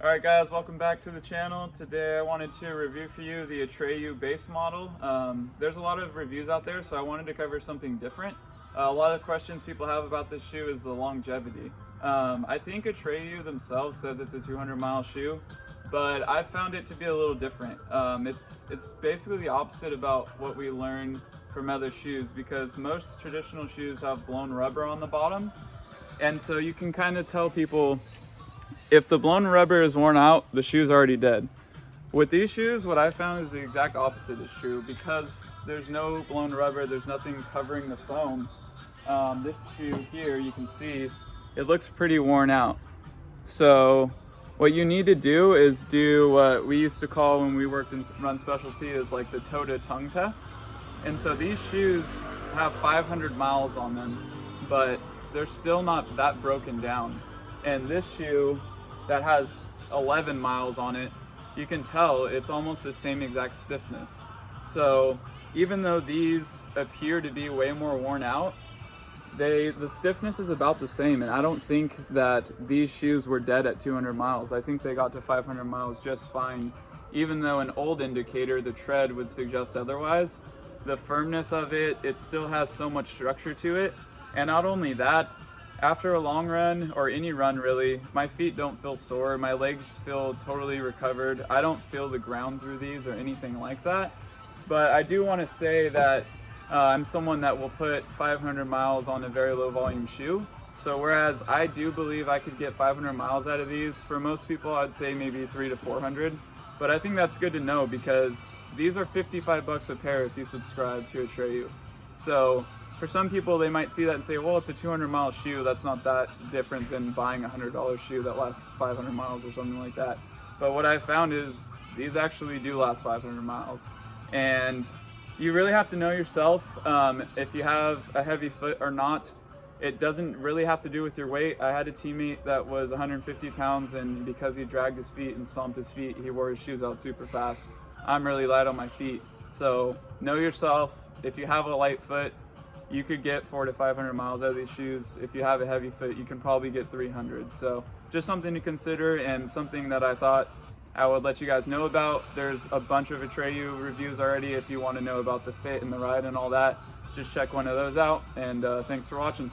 Alright guys, welcome back to the channel. Today I wanted to review for you the Atreyu Base Model. There's a lot of reviews out there, so I wanted to cover something different. A lot of questions people have about this shoe is the longevity. I think Atreyu themselves says it's a 200-mile shoe, but I found it to be a little different. It's basically the opposite about what we learn from other shoes, because most traditional shoes have blown rubber on the bottom, and so you can kind of tell people if the blown rubber is worn out, the shoe's already dead. With these shoes, what I found is the exact opposite is true. Because there's no blown rubber, there's nothing covering the foam. This shoe here, you can see, it looks pretty worn out. So what you need to do is do what we used to call, when we worked in run specialty, is like the toe-to-tongue test. And so these shoes have 500 miles on them, but they're still not that broken down. And this shoe that has 11 miles on it, you can tell it's almost the same exact stiffness. So even though these appear to be way more worn out, the stiffness is about the same, and I don't think that these shoes were dead at 200 miles. I think they got to 500 miles just fine, even though an old indicator, the tread, would suggest otherwise. The firmness of it, it still has so much structure to it. And not only that, after a long run, or any run really, my feet don't feel sore, my legs feel totally recovered. I don't feel the ground through these or anything like that. But I do want to say that I'm someone that will put 500 miles on a very low volume shoe. So whereas I do believe I could get 500 miles out of these, for most people I'd say maybe 300 to 400. But I think that's good to know, because these are 55 bucks a pair if you subscribe to Atreyu. So for some people, they might see that and say, well, it's a 200-mile shoe. That's not that different than buying a $100 shoe that lasts 500 miles or something like that. But what I found is these actually do last 500 miles. And you really have to know yourself if you have a heavy foot or not. It doesn't really have to do with your weight. I had a teammate that was 150 pounds, and because he dragged his feet and stomped his feet, he wore his shoes out super fast. I'm really light on my feet. So know yourself. If you have a light foot, you could get 400 to 500 miles out of these shoes. If you have a heavy foot, you can probably get 300. So just something to consider, and something that I thought I would let you guys know about. There's a bunch of Atreyu reviews already. If you want to know about the fit and the ride and all that, just check one of those out. And thanks for watching.